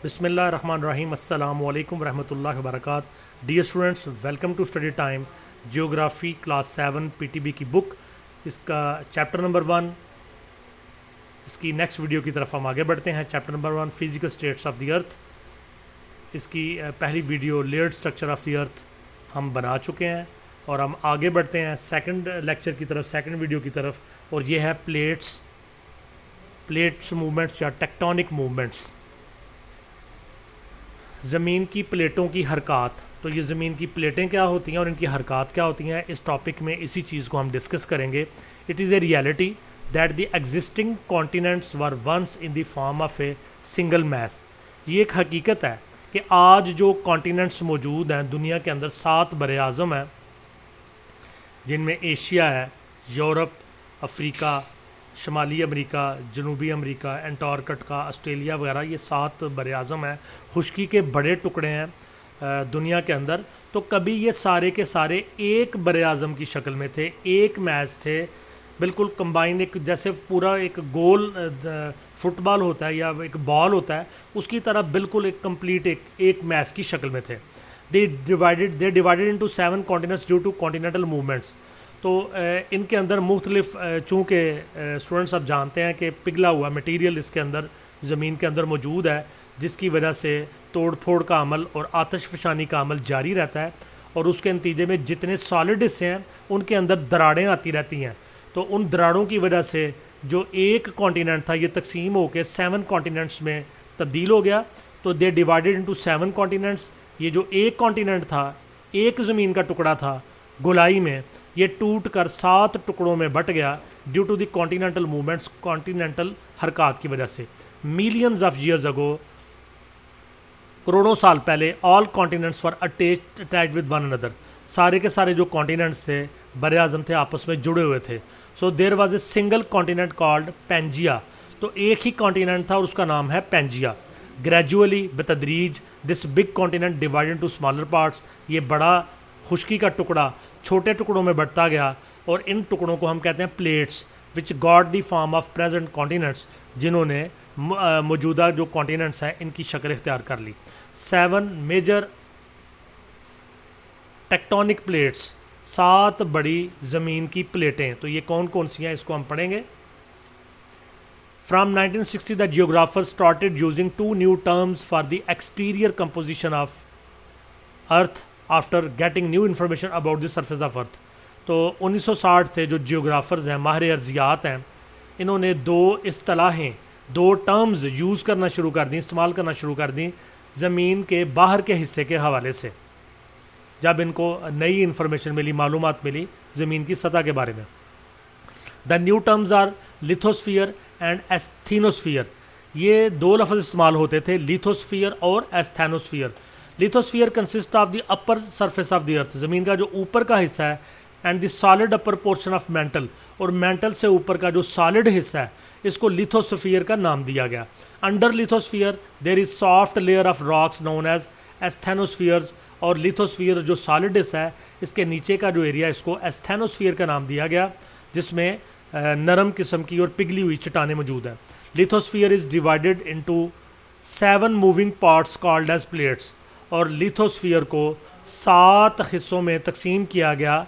बिस्मिल्लाहिर्रहमानिर्रहीम अस्सलामु अलैकुम रहमतुल्लाहि व बरकात। Dear students, welcome to study time geography class 7 PTB की बुक, इसका चैप्टर नंबर 1, इसकी नेक्स्ट वीडियो की तरफ हम आगे बढ़ते हैं। Chapter number 1 physical states of the अर्थ। इसकी पहली video layered structure of the अर्थ हम बना चुके हैं और हम आगे बढ़ते हैं सेकंड लेक्चर की तरफ, सेकंड वीडियो की तरफ, और ये है प्लेट्स मूवमेंट्स या टेक्टोनिक मूवमेंट्स, ज़मीन की प्लेटों की हरकत। तो ये ज़मीन की प्लेटें क्या होती हैं और इनकी हरकत क्या होती हैं, इस टॉपिक में इसी चीज़ को हम डिस्कस करेंगे। It is a reality that the existing continents were once in the form of a single mass. ये एक हकीकत है कि आज जो कॉन्टिनेंट्स मौजूद हैं दुनिया के अंदर, 7 बरे आज़म हैं, जिनमें एशिया है, यूरोप, अफ्रीका, शमाली अमेरिका, जनूबी अमेरिका, एंटार्कटिका, ऑस्ट्रेलिया वगैरह, ये 7 बरे आज़म हैं। खुश्की के बड़े टुकड़े हैं दुनिया के अंदर। तो कभी ये सारे के सारे एक बरे आज़म की शक्ल में थे, एक मैच थे, बिल्कुल कंबाइन, एक जैसे पूरा एक गोल फुटबॉल होता है या एक बॉल होता है, उसकी तरह बिल्कुल एक कंप्लीट एक मैच की शक्ल में थे। They divided into 7 continents due to continental movements. तो इनके अंदर मुख्तलिफ, चूँकि स्टूडेंट्स आप जानते हैं कि पिघला हुआ मटेरियल इसके अंदर ज़मीन के अंदर मौजूद है, जिसकी वजह से तोड़ फोड़ का अमल और आतिशफ़शानी का अमल जारी रहता है, और उसके नतीजे में जितने सॉलिड हिस्से हैं उनके अंदर दरारें आती रहती हैं। तो उन दरारों की वजह से जो एक कॉन्टिनेंट था ये तकसीम होकर 7 कॉन्टिनेंट्स में तब्दील हो गया। तो दे डिवाइडेड इनटू 7 कॉन्टिनेंट्स। ये जो एक कॉन्टिनेंट था, एक ज़मीन का टुकड़ा था गोलाई में, ये टूट कर 7 टुकड़ों में बट गया due to the continental movements, continental हरकत की वजह से। मिलियंस ऑफ ईयर्स अगो, करोड़ों साल पहले, all continents were attached with one another. सारे के सारे जो कॉन्टिनेंट्स थे, बरे आज़म थे, आपस में जुड़े हुए थे। So there was a single continent called Pangaea. तो एक ही कॉन्टिनेंट था और उसका नाम है पेंजिया। ग्रेजुअली, बतदरीज, this big continent divided to smaller parts. ये बड़ा खुश्की का टुकड़ा छोटे टुकड़ों में बढ़ता गया, और इन टुकड़ों को हम कहते हैं plates, which got the form of present continents, जिन्होंने मौजूदा जो कॉन्टिनेंट्स हैं इनकी शक्ल इख्तियार कर ली। 7 मेजर टेक्टोनिक प्लेट्स, 7 बड़ी ज़मीन की प्लेटें। तो ये कौन कौन सी हैं, इसको हम पढ़ेंगे। From 1960 the geographers started using 2 new terms for the exterior composition of Earth after getting new information about the surface of Earth। तो 1960 थे जो जियोग्राफर्स हैं, माहिर अर्जियात हैं, इन्होंने 2 इस्तिलाहें, 2 टर्म्स यूज़ करना शुरू कर दी, इस्तेमाल करना शुरू कर दी ज़मीन के बाहर के हिस्से के हवाले से, जब इनको नई इन्फॉर्मेशन मिली, मालूमात मिली ज़मीन की सतह के बारे में। The new terms are lithosphere and asthenosphere. ये 2 लफ्ज़ इस्तेमाल होते थे, लिथोस्फीयर और asthenosphere. Lithosphere consist of the upper surface of the earth, ज़मीन का जो ऊपर का हिस्सा है, and the solid upper portion of mantle, और मेंटल से ऊपर का जो सॉलिड हिस्सा है, इसको लिथोस्फीयर का नाम दिया गया। Under lithosphere there is soft layer of rocks known as asthenospheres, और लिथोस्फीयर जो सॉलिड हिस्सा है, इसके नीचे का जो एरिया, इसको एस्थेनोस्फीयर का नाम दिया गया, जिसमें नरम किस्म की और पिघली हुई चट्टानें मौजूद हैं। Lithosphere is divided into 7 moving parts called as plates, और लिथोस्फीयर को 7 हिस्सों में तकसीम किया गया,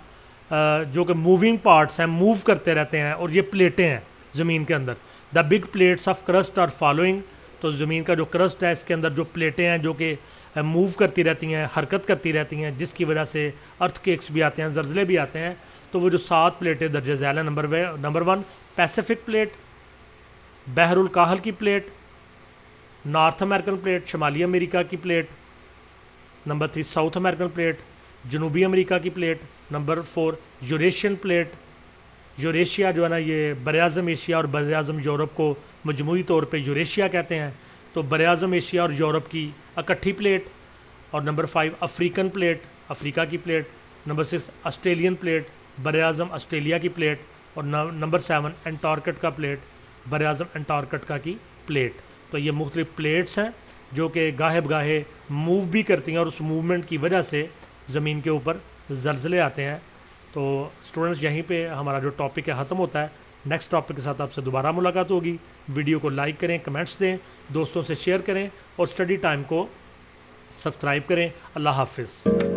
जो कि मूविंग पार्ट्स हैं, मूव करते रहते हैं, और ये प्लेटें हैं ज़मीन के अंदर। The big plates of crust are following. तो ज़मीन का जो क्रस्ट है, इसके अंदर जो प्लेटें हैं जो कि मूव करती रहती हैं, हरकत करती रहती हैं, जिसकी वजह से अर्थक्वेक्स भी आते हैं, ज़लज़ले भी आते हैं। तो वो जो 7 प्लेटें दर्ज झैल हैं, नंबर 1 पैसिफिक प्लेट, बहरुल काहल की प्लेट, नॉर्थ अमेरिकन प्लेट, शमाली अमेरिका की plate, number 3 South American plate, जनूबी अमेरिका की plate, number 4 Eurasian plate. Eurasia जो है ना, ये बरे-आज़म एशिया और बरे-आज़म यूरोप को मजमूई तौर पे यूरेशिया कहते हैं। तो बरे-आज़म एशिया और यूरोप की इकट्ठी प्लेट। और नंबर 5 अफ्रीकन प्लेट, अफ्रीका की प्लेट। नंबर 6 ऑस्ट्रेलियन प्लेट, बरे-आज़म ऑस्ट्रेलिया की प्लेट। और नंबर 7 एंटार्कटिका प्लेट, बरे-आज़म एंटार्कटिका की प्लेट। तो ये मुख्तलिफ प्लेट्स हैं जो कि गाहे बगाहे मूव भी करती हैं, और उस मूवमेंट की वजह से ज़मीन के ऊपर ज़लज़ले आते हैं। तो स्टूडेंट्स, यहीं पे हमारा जो टॉपिक है ख़त्म होता है। नेक्स्ट टॉपिक के साथ आपसे दोबारा मुलाकात होगी। वीडियो को लाइक करें, कमेंट्स दें, दोस्तों से शेयर करें और स्टडी टाइम को सब्सक्राइब करें। अल्लाह हाफिज़।